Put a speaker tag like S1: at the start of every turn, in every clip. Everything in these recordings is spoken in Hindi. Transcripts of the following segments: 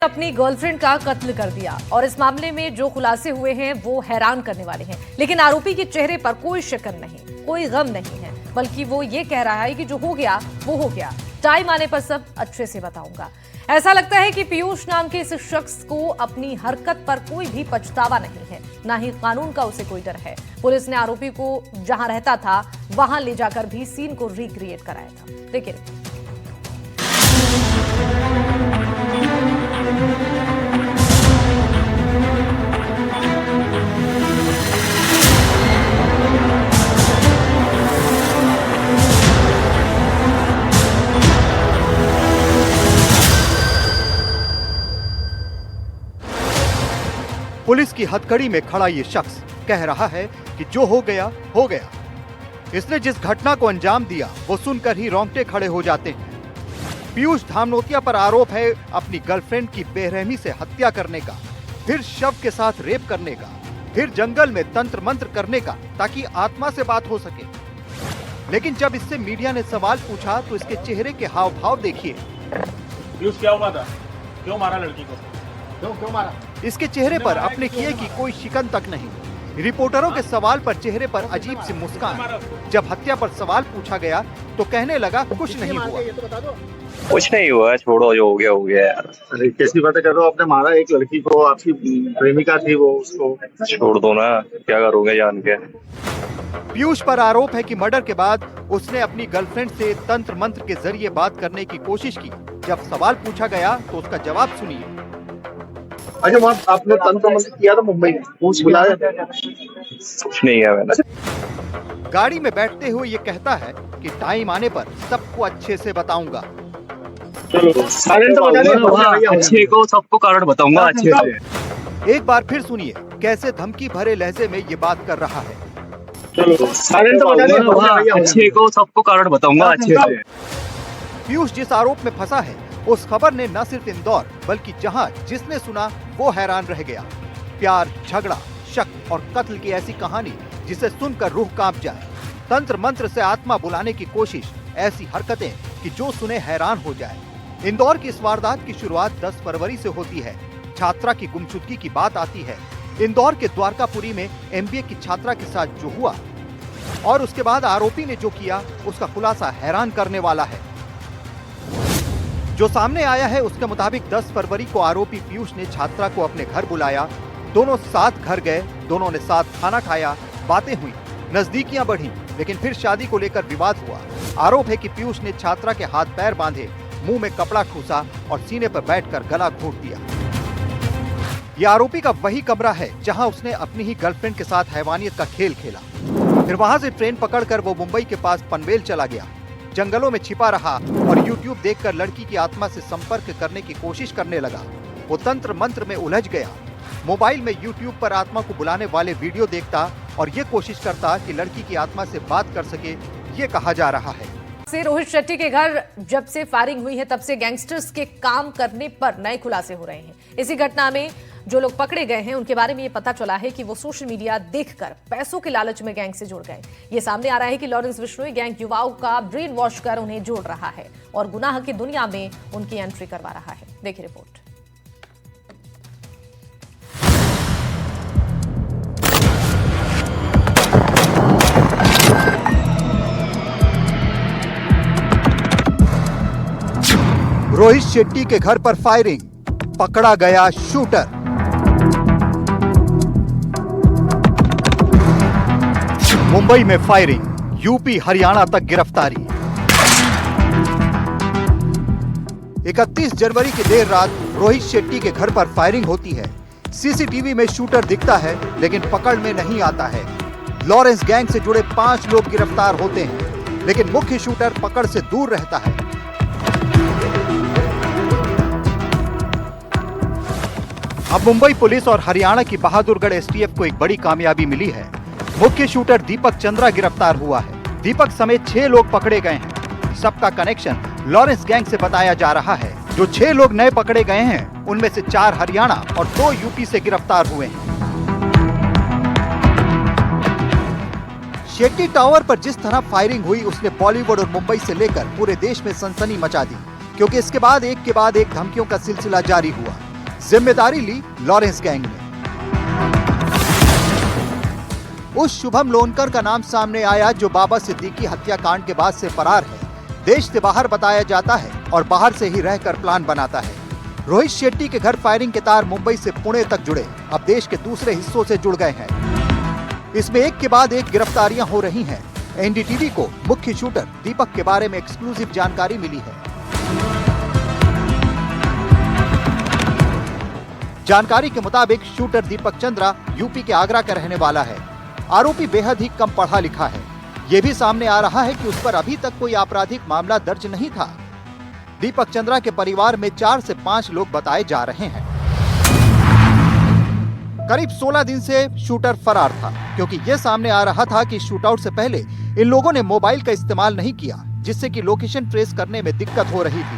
S1: अपनी गर्लफ्रेंड का कत्ल कर दिया और इस मामले में जो खुलासे हुए हैं वो हैरान करने वाले हैं। लेकिन आरोपी के चेहरे पर कोई शिकन नहीं, कोई गम नहीं है, बल्कि वो ये कह रहा है कि जो हो गया वो हो गया, टाइम आने पर सब अच्छे से बताऊंगा। ऐसा लगता है कि पीयूष नाम के इस शख्स को अपनी हरकत पर कोई भी पछतावा नहीं है, ना ही कानून का उसे कोई डर है। पुलिस ने आरोपी को जहां रहता था वहां ले जाकर भी सीन को रिक्रिएट कराया था। देखिए
S2: पुलिस की हथकड़ी में खड़ा ये शख्स कह रहा है कि जो हो गया हो गया। इसने जिस घटना को अंजाम दिया वो सुनकर ही रोंगटे खड़े हो जाते हैं। पीयूष धामनोतिया पर आरोप है अपनी गर्लफ्रेंड की बेरहमी से हत्या करने का, फिर शव के साथ रेप करने का, फिर जंगल में तंत्र मंत्र करने का ताकि आत्मा से बात हो सके। लेकिन जब इससे मीडिया ने सवाल पूछा तो इसके चेहरे के हाव भाव देखिए।
S3: पीयूष क्या हुआ था? क्यों मारा लड़की को? क्यों मारा?
S2: इसके चेहरे पर अपने किए की कोई शिकन तक नहीं। रिपोर्टरों के सवाल पर चेहरे पर अजीब सी मुस्कान। जब हत्या पर सवाल पूछा गया तो कहने लगा कुछ नहीं हुआ।
S4: कुछ नहीं हुआ, छोड़ो, जो हो गया हो गया यार।
S3: अरे कैसी बातें कर रहे हो? आपने मारा एक लड़की को, आपकी प्रेमिका थी वो, उसको
S4: छोड़ दो ना, क्या करोगे जान के।
S2: पीयूष पर आरोप है कि मर्डर के बाद उसने अपनी गर्लफ्रेंड से तंत्र मंत्र के जरिए बात करने की कोशिश की। जब सवाल पूछा गया तो उसका जवाब सुनिए।
S3: अच्छा, वहाँ आपने तंत्र मंत्र किया था मुंबई में, पूछ बुलाया?
S4: कुछ नहीं है मैंने।
S2: गाड़ी में बैठते हुए ये कहता है कि टाइम आने पर सबको अच्छे से बताऊंगा।
S3: चलो कारण तो बता दो,
S4: अच्छे को सबको कारण बताऊंगा अच्छे से।
S2: एक बार फिर सुनिए कैसे धमकी भरे लहजे में ये बात कर रहा है।
S3: चलो कारण तो बता दो,
S4: अच्छे को सबको कारण बताऊंगा अच्छे से।
S2: पीयूष जिस आरोप में फंसा है उस खबर ने न सिर्फ इंदौर बल्कि जहां जिसने सुना वो हैरान रह गया। प्यार, झगड़ा, शक और कत्ल की ऐसी कहानी जिसे सुनकर रूह कांप जाए। तंत्र मंत्र से आत्मा बुलाने की कोशिश, ऐसी हरकतें कि जो सुने हैरान हो जाए। इंदौर की इस वारदात की शुरुआत 10 फरवरी से होती है। छात्रा की गुमशुदगी की बात आती है। इंदौर के द्वारकापुरी में MBA की छात्रा के साथ जो हुआ और उसके बाद आरोपी ने जो किया उसका खुलासा हैरान करने वाला है। जो सामने आया है उसके मुताबिक 10 फरवरी को आरोपी पीयूष ने छात्रा को अपने घर बुलाया। दोनों साथ घर गए, दोनों ने साथ खाना खाया, बातें हुई, नजदीकियां बढ़ी, लेकिन फिर शादी को लेकर विवाद हुआ। आरोप है कि पीयूष ने छात्रा के हाथ पैर बांधे, मुंह में कपड़ा ठूसा और सीने पर बैठकर गला घोंट दिया। यह आरोपी का वही कमरा है जहां उसने अपनी ही गर्लफ्रेंड के साथ हैवानियत का खेल खेला। फिर वहां से ट्रेन पकड़कर वो मुंबई के पास पनवेल चला गया। जंगलों में छिपा रहा और YouTube देखकर लड़की की आत्मा से संपर्क करने की कोशिश करने लगा। वो तंत्र मंत्र में उलझ गया। मोबाइल में YouTube पर आत्मा को बुलाने वाले वीडियो देखता और ये कोशिश करता कि लड़की की आत्मा से बात कर सके, ये कहा जा रहा है।
S1: से रोहित शेट्टी के घर जब से फायरिंग हुई है तब से गैंगस्टर्स के काम करने पर नए खुलासे हो रहे हैं। इसी घटना में जो लोग पकड़े गए हैं उनके बारे में ये पता चला है कि वो सोशल मीडिया देखकर पैसों के लालच में गैंग से जुड़ गए। ये सामने आ रहा है कि लॉरेंस बिश्नोई गैंग युवाओं का ब्रेन वॉश कर उन्हें जोड़ रहा है और गुनाह की दुनिया में उनकी एंट्री करवा रहा है। देखिए रिपोर्ट।
S2: रोहित शेट्टी के घर पर फायरिंग, पकड़ा गया शूटर। मुंबई में फायरिंग, यूपी हरियाणा तक गिरफ्तारी। 31 जनवरी की देर रात रोहित शेट्टी के घर पर फायरिंग होती है। सीसीटीवी में शूटर दिखता है लेकिन पकड़ में नहीं आता है। लॉरेंस गैंग से जुड़े 5 लोग गिरफ्तार होते हैं लेकिन मुख्य शूटर पकड़ से दूर रहता है। अब मुंबई पुलिस और हरियाणा की बहादुरगढ़ STF को एक बड़ी कामयाबी मिली है। मुख्य शूटर दीपक चंद्रा गिरफ्तार हुआ है। दीपक समेत 6 लोग पकड़े गए हैं। सबका कनेक्शन लॉरेंस गैंग से बताया जा रहा है। जो 6 लोग नए पकड़े गए हैं उनमें से 4 हरियाणा और 2 यूपी से गिरफ्तार हुए हैं। शेट्टी टावर पर जिस तरह फायरिंग हुई उसने बॉलीवुड और मुंबई से लेकर पूरे देश में सनसनी मचा दी, क्योंकि इसके बाद एक के बाद एक धमकियों का सिलसिला जारी हुआ। जिम्मेदारी ली लॉरेंस गैंग ने। उस शुभम लोनकर का नाम सामने आया जो बाबा सिद्दीकी हत्याकांड के बाद से फरार है। देश से बाहर बताया जाता है और बाहर से ही रहकर प्लान बनाता है। रोहित शेट्टी के घर फायरिंग के तार मुंबई से पुणे तक जुड़े, अब देश के दूसरे हिस्सों से जुड़ गए हैं। इसमें एक के बाद एक गिरफ्तारियां हो रही हैं। एनडीटीवी को मुख्य शूटर दीपक के बारे में एक्सक्लूसिव जानकारी मिली है। जानकारी के मुताबिक शूटर दीपक चंद्रा यूपी के आगरा का रहने वाला है। आरोपी बेहद ही कम पढ़ा लिखा है। ये भी सामने आ रहा है कि उस पर अभी तक कोई आपराधिक मामला दर्ज नहीं था। दीपक चंद्रा के परिवार में 4 से 5 लोग बताए जा रहे हैं। करीब 16 दिन से शूटर फरार था, क्योंकि यह सामने आ रहा था कि शूटआउट से पहले इन लोगों ने मोबाइल का इस्तेमाल नहीं किया, जिससे कि लोकेशन ट्रेस करने में दिक्कत हो रही थी।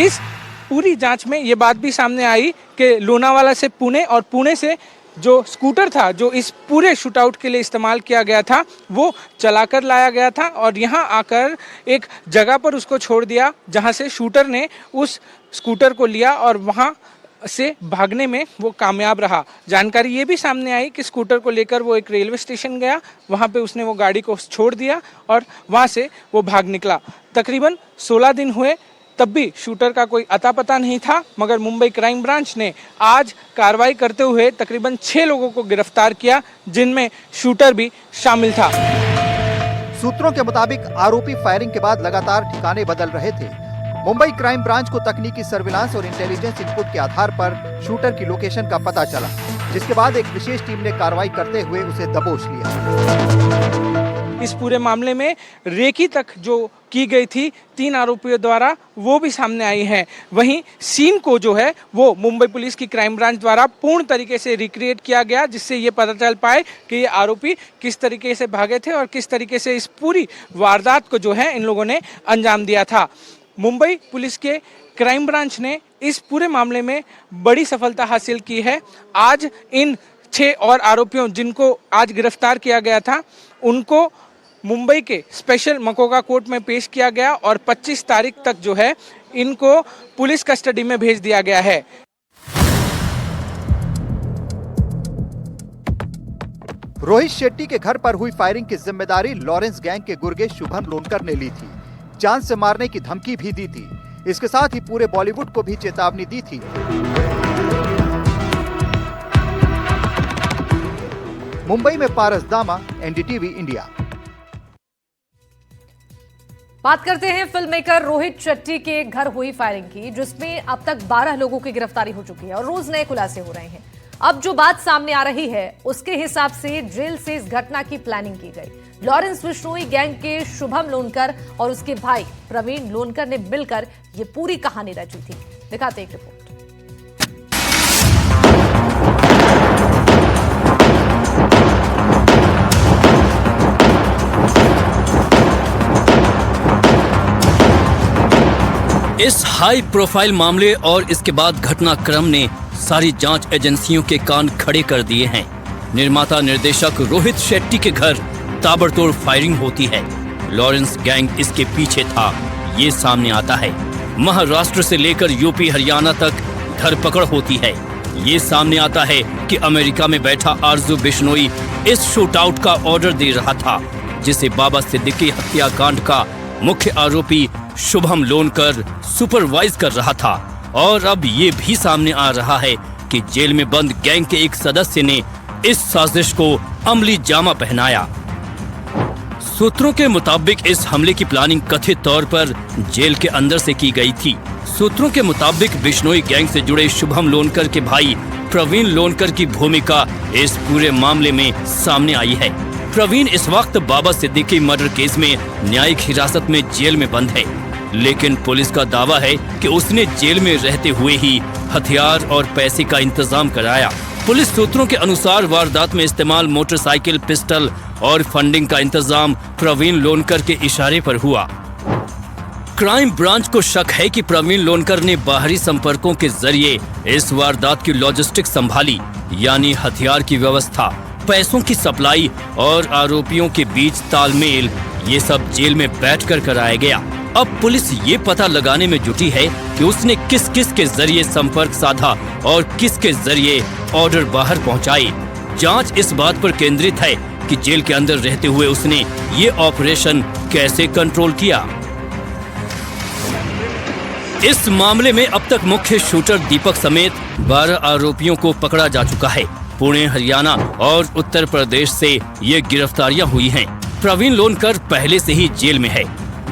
S5: इस पूरी जांच में ये बात भी सामने आई कि लोनावाला से पुणे और पुणे से जो स्कूटर था जो इस पूरे शूटआउट के लिए इस्तेमाल किया गया था वो चलाकर लाया गया था और यहाँ आकर एक जगह पर उसको छोड़ दिया, जहाँ से शूटर ने उस स्कूटर को लिया और वहाँ से भागने में वो कामयाब रहा। जानकारी ये भी सामने आई कि स्कूटर को लेकर वो एक रेलवे स्टेशन गया, वहाँ पे उसने वो गाड़ी को छोड़ दिया और वहाँ से वो भाग निकला। तकरीबन 16 दिन हुए, तब भी शूटर का कोई अता पता नहीं था, मगर मुंबई क्राइम ब्रांच ने आज कार्रवाई करते हुए तकरीबन 6 लोगों को गिरफ्तार किया, जिनमें शूटर भी शामिल था।
S2: सूत्रों के मुताबिक आरोपी फायरिंग के बाद लगातार ठिकाने बदल रहे थे। मुंबई क्राइम ब्रांच को तकनीकी सर्विलांस और इंटेलिजेंस इनपुट के आधार पर शूटर की लोकेशन का पता चला, जिसके बाद एक विशेष टीम ने कार्रवाई करते हुए उसे दबोच लिया।
S5: इस पूरे मामले में रेकी तक जो की गई थी 3 आरोपियों द्वारा, वो भी सामने आई है। वहीं सीन को जो है वो मुंबई पुलिस की क्राइम ब्रांच द्वारा पूर्ण तरीके से रिक्रिएट किया गया, जिससे ये पता चल पाए कि ये आरोपी किस तरीके से भागे थे और किस तरीके से इस पूरी वारदात को जो है इन लोगों ने अंजाम दिया था। मुंबई पुलिस के क्राइम ब्रांच ने इस पूरे मामले में बड़ी सफलता हासिल की है। आज इन 6 और आरोपियों जिनको आज गिरफ्तार किया गया था, उनको मुंबई के स्पेशल मकोका कोर्ट में पेश किया गया और 25 तारीख तक जो है इनको पुलिस कस्टडी में भेज दिया गया है।
S2: रोहित शेट्टी के घर पर हुई फायरिंग की जिम्मेदारी लॉरेंस गैंग के गुर्गे शुभम लोनकर ने ली थी। जान से मारने की धमकी भी दी थी। इसके साथ ही पूरे बॉलीवुड को भी चेतावनी दी थी। मुंबई में पारस दामा, एनडीटीवी इंडिया।
S1: बात करते हैं फिल्म मेकर रोहित शेट्टी के घर हुई फायरिंग की, जिसमें अब तक 12 लोगों की गिरफ्तारी हो चुकी है और रोज नए खुलासे हो रहे हैं। अब जो बात सामने आ रही है उसके हिसाब से जेल से इस घटना की प्लानिंग की गई। लॉरेंस बिश्नोई गैंग के शुभम लोनकर और उसके भाई प्रवीण लोनकर ने मिलकर ये पूरी कहानी रची थी। दिखाते एक रिपोर्ट।
S6: इस हाई प्रोफाइल मामले और इसके बाद घटनाक्रम ने सारी जांच एजेंसियों के कान खड़े कर दिए हैं। निर्माता निर्देशक रोहित शेट्टी के घर ताबड़तोड़ फायरिंग होती है। लॉरेंस गैंग इसके पीछे था, ये सामने आता है। महाराष्ट्र से लेकर यूपी हरियाणा तक धरपकड़ होती है। ये सामने आता है कि अमेरिका में बैठा आरजू बिश्नोई इस शूटआउट का ऑर्डर दे रहा था, जिसे बाबा सिद्दीकी हत्याकांड का मुख्य आरोपी शुभम लोनकर सुपरवाइज कर रहा था। और अब ये भी सामने आ रहा है कि जेल में बंद गैंग के एक सदस्य ने इस साजिश को अमली जामा पहनाया। सूत्रों के मुताबिक इस हमले की प्लानिंग कथित तौर पर जेल के अंदर से की गई थी। सूत्रों के मुताबिक बिश्नोई गैंग से जुड़े शुभम लोनकर के भाई प्रवीण लोनकर की भूमिका इस पूरे मामले में सामने आई है। प्रवीण इस वक्त बाबा सिद्दीकी मर्डर केस में न्यायिक हिरासत में जेल में बंद है, लेकिन पुलिस का दावा है कि उसने जेल में रहते हुए ही हथियार और पैसे का इंतजाम कराया। पुलिस सूत्रों के अनुसार वारदात में इस्तेमाल मोटरसाइकिल, पिस्टल और फंडिंग का इंतजाम प्रवीण लोनकर के इशारे पर हुआ। क्राइम ब्रांच को शक है कि प्रवीण लोनकर ने बाहरी संपर्कों के जरिए इस वारदात की लॉजिस्टिक्स संभाली, यानी हथियार की व्यवस्था, पैसों की सप्लाई और आरोपियों के बीच तालमेल, ये सब जेल में बैठकर कराया गया। अब पुलिस ये पता लगाने में जुटी है कि उसने किस किस के जरिए संपर्क साधा और किसके जरिए ऑर्डर बाहर पहुंचाए। जांच इस बात पर केंद्रित है कि जेल के अंदर रहते हुए उसने ये ऑपरेशन कैसे कंट्रोल किया। इस मामले में अब तक मुख्य शूटर दीपक समेत 12 आरोपियों को पकड़ा जा चुका है। पुणे, हरियाणा और उत्तर प्रदेश से ये गिरफ्तारियां हुई हैं। प्रवीण लोनकर पहले से ही जेल में है।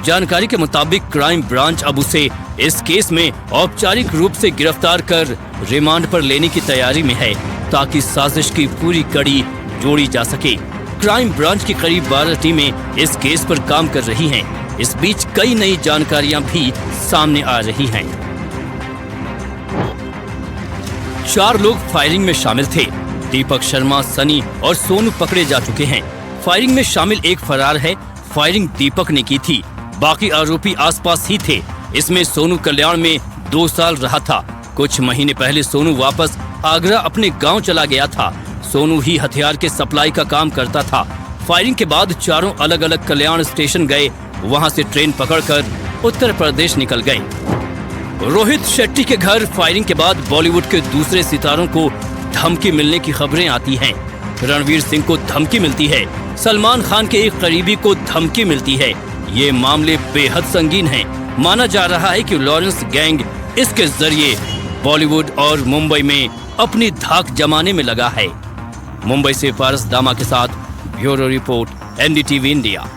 S6: जानकारी के मुताबिक क्राइम ब्रांच अब उसे इस केस में औपचारिक रूप से गिरफ्तार कर रिमांड पर लेने की तैयारी में है, ताकि साजिश की पूरी कड़ी जोड़ी जा सके। क्राइम ब्रांच की करीब 12 टीमें इस केस पर काम कर रही हैं। इस बीच कई नई जानकारियां भी सामने आ रही हैं। 4 लोग फायरिंग में शामिल थे। दीपक शर्मा, सनी और सोनू पकड़े जा चुके हैं। फायरिंग में शामिल एक फरार है। फायरिंग दीपक ने की थी, बाकी आरोपी आसपास ही थे। इसमें सोनू कल्याण में 2 साल रहा था। कुछ महीने पहले सोनू वापस आगरा अपने गांव चला गया था। सोनू ही हथियार के सप्लाई का काम करता था। फायरिंग के बाद चारों अलग अलग कल्याण स्टेशन गए, वहां से ट्रेन पकड़कर उत्तर प्रदेश निकल गए। रोहित शेट्टी के घर फायरिंग के बाद बॉलीवुड के दूसरे सितारों को धमकी मिलने की खबरें आती हैं। रणवीर सिंह को धमकी मिलती है, सलमान खान के एक करीबी को धमकी मिलती है। ये मामले बेहद संगीन हैं। माना जा रहा है कि लॉरेंस गैंग इसके जरिए बॉलीवुड और मुंबई में अपनी धाक जमाने में लगा है। मुंबई से पारस दामा के साथ ब्यूरो रिपोर्ट, NDTV इंडिया।